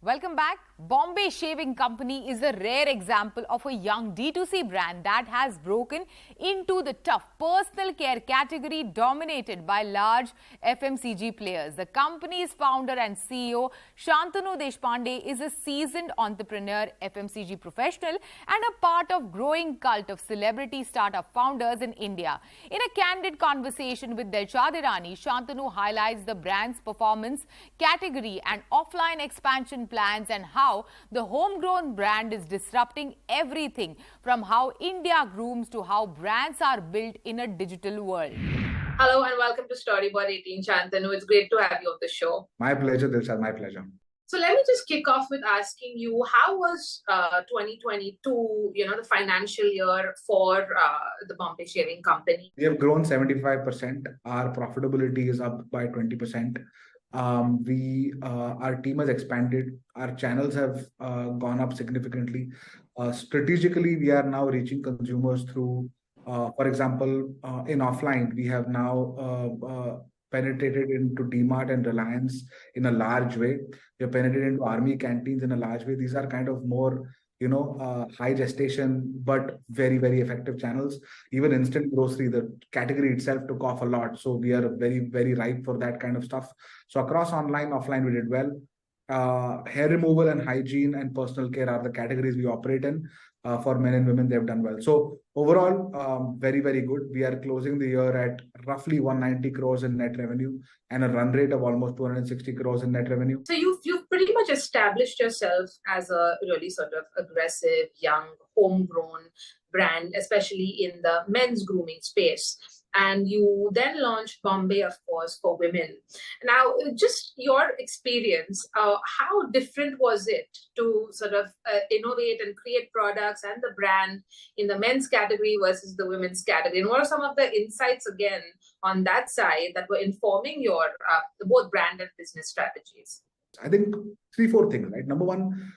Welcome back. Bombay Shaving Company is a rare example of a young D2C brand that has broken into the tough personal care category dominated by large FMCG players. The company's founder and CEO, Shantanu Deshpande, is a seasoned entrepreneur, FMCG professional, and a part of growing cult of celebrity startup founders in India. In a candid conversation with Dilshad Irani, Shantanu highlights the brand's performance, category, and offline expansion plans and how the homegrown brand is disrupting everything from how India grooms to how brands are built in a digital world. Hello and welcome to Storyboard 18, Shantanu. It's great to have you on the show. My pleasure, Dilshad. My pleasure. So let me just kick off with asking you, how was 2022, the financial year for the Bombay Shaving Company? We have grown 75%. Our profitability is up by 20%. Our team has expanded. Our channels have gone up significantly. Strategically, we are now reaching consumers through, for example, in offline, we have now penetrated into DMart and Reliance in a large way. We have penetrated into army canteens in a large way. These are kind of more, high gestation, but very, very effective channels. Even instant grocery, the category itself took off a lot. So we are very, very ripe for that kind of stuff. So across online, offline, we did well. Hair removal and hygiene and personal care are the categories we operate in. For men and women, they've done well. So overall, very, very good. We are closing the year at roughly 190 crores in net revenue and a run rate of almost 260 crores in net revenue. So you've pretty much established yourself as a really sort of aggressive, young, homegrown brand, especially in the men's grooming space. And you then launched Bombay, of course, for women. Now, just your experience, how different was it to sort of innovate and create products and the brand in the men's category versus the women's category? And what are some of the insights, again, on that side that were informing your both brand and business strategies? I think 3-4 things, right? Number one,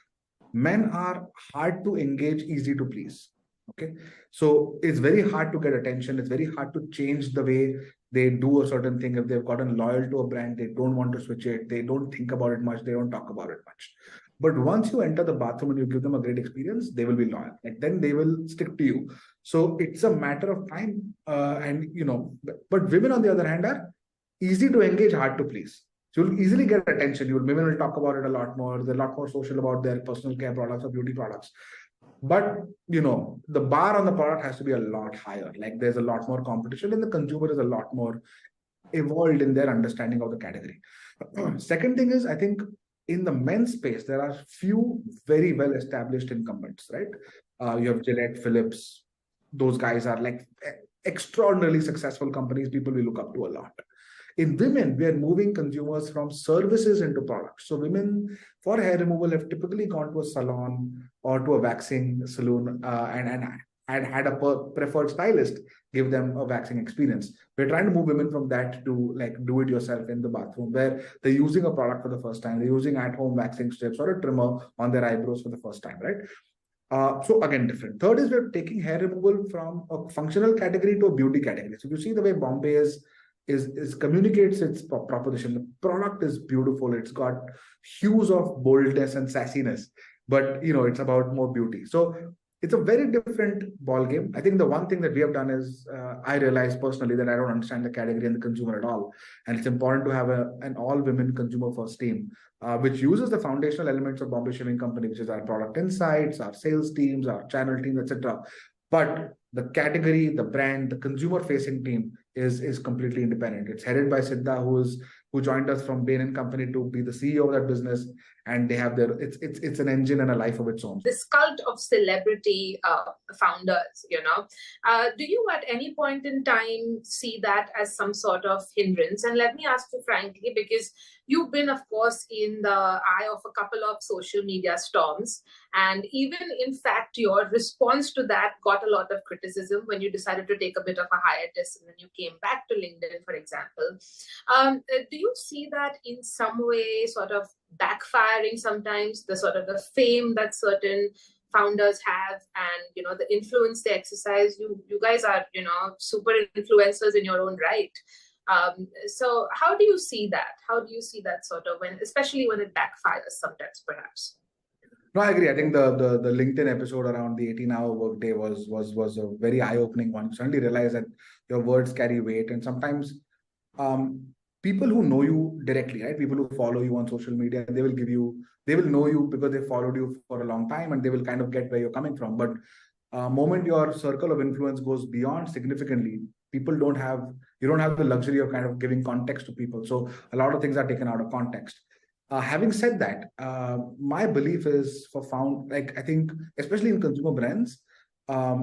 men are hard to engage, easy to please. Okay, so it's very hard to get attention. It's very hard to change the way they do a certain thing. If they've gotten loyal to a brand, they don't want to switch it. They don't think about it much. They don't talk about it much. But once you enter the bathroom and you give them a great experience, they will be loyal. And then they will stick to you. So it's a matter of time. But women, on the other hand, are easy to engage, hard to please. So you'll easily get attention. Women will talk about it a lot more. They're a lot more social about their personal care products or beauty products. But, the bar on the product has to be a lot higher. Like there's a lot more competition and the consumer is a lot more evolved in their understanding of the category. Second thing is, I think in the men's space, there are few very well established incumbents, right? You have Gillette, Philips. Those guys are like extraordinarily successful companies. People we look up to a lot. In women, we are moving consumers from services into products. So women for hair removal have typically gone to a salon or to a waxing salon and had a preferred stylist give them a waxing experience. We're trying to move women from that to like do it yourself in the bathroom, where they're using a product for the first time. They're using at-home waxing strips or a trimmer on their eyebrows for the first time, right? So again, different. Third is we're taking hair removal from a functional category to a beauty category. So you see the way Bombay communicates its proposition. The product is beautiful. It's got hues of boldness and sassiness, but it's about more beauty. So it's a very different ball game. I think the one thing that we have done is I realized personally that I don't understand the category and the consumer at all, and it's important to have an all-women consumer-first team, which uses the foundational elements of Bombay Shaving Company, which is our product insights, our sales teams, our channel teams, etc. But the category, the brand, the consumer-facing team is completely independent. It's headed by Siddha, who joined us from Bain & Company to be the CEO of that business, and they have it's an engine and a life of its own. This cult of celebrity founders, do you at any point in time see that as some sort of hindrance? And let me ask you frankly, because you've been, of course, in the eye of a couple of social media storms, and even in fact, your response to that got a lot of criticism when you decided to take a bit of a hiatus and then you came back to LinkedIn, for example. Do you see that in some way sort of backfiring sometimes, the sort of the fame that certain founders have and the influence they exercise? You guys are super influencers in your own right. So how do you see that? How do you see that sort of especially when it backfires sometimes, perhaps? No, I agree. I think the LinkedIn episode around the 18-hour workday was a very eye-opening one. You suddenly realize that your words carry weight, and sometimes people who know you directly, right? People who follow you on social media, they will know you because they followed you for a long time, and they will kind of get where you're coming from. But moment your circle of influence goes beyond significantly, you don't have the luxury of kind of giving context to people. So a lot of things are taken out of context. Having said that, my belief is I think, especially in consumer brands,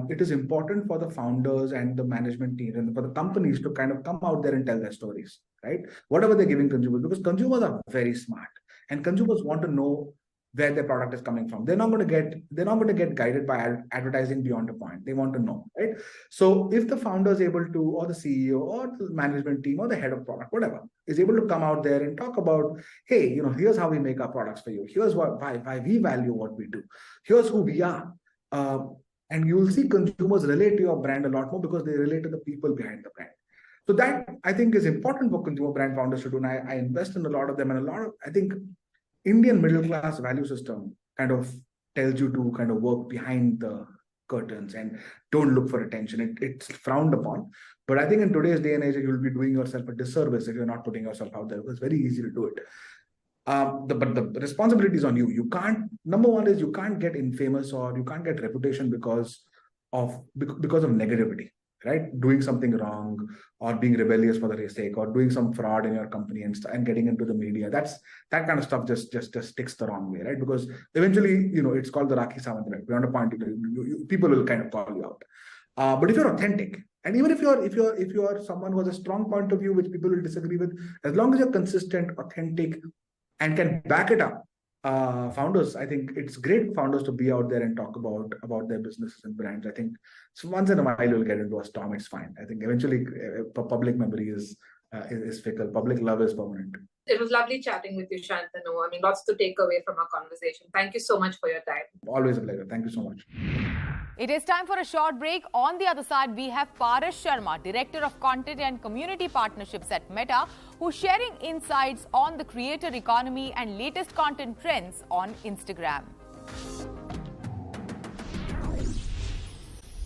it is important for the founders and the management team and for the companies to kind of come out there and tell their stories, right? Whatever they're giving consumers, because consumers are very smart and consumers want to know where their product is coming from. They're not going to get guided by advertising beyond a point. They want to know, right? So if the founder is able to, or the CEO or the management team or the head of product, whatever, is able to come out there and talk about, hey, here's how we make our products for you. Here's why we value what we do. Here's who we are. And you'll see consumers relate to your brand a lot more because they relate to the people behind the brand. So that, I think, is important for consumer brand founders to do. And I invest in a lot of them, and I think Indian middle class value system kind of tells you to kind of work behind the curtains and don't look for attention. It's frowned upon. But I think in today's day and age, you'll be doing yourself a disservice if you're not putting yourself out there. It's very easy to do it. But the responsibility is on you. Number one is you can't get infamous or you can't get reputation because of negativity, right? Doing something wrong or being rebellious for the sake or doing some fraud in your company and getting into the media. That kind of stuff just sticks the wrong way, right? Because eventually, it's called the Rakhi Sawant effect. Beyond a point, people will kind of call you out. But if you're authentic, and even if you're someone who has a strong point of view which people will disagree with, as long as you're consistent, authentic, and can back it up, founders, I think it's great for founders to be out there and talk about their businesses and brands. I think so once in a while you'll get into a storm. It's fine. I think eventually public memory is fickle. Public love is permanent. It was lovely chatting with you, Shantanu. I mean, lots to take away from our conversation. Thank you so much for your time. Always a pleasure. Thank you so much. It is time for a short break. On the other side, we have Paras Sharma, Director of Content and Community Partnerships at Meta, who's sharing insights on the creator economy and latest content trends on Instagram.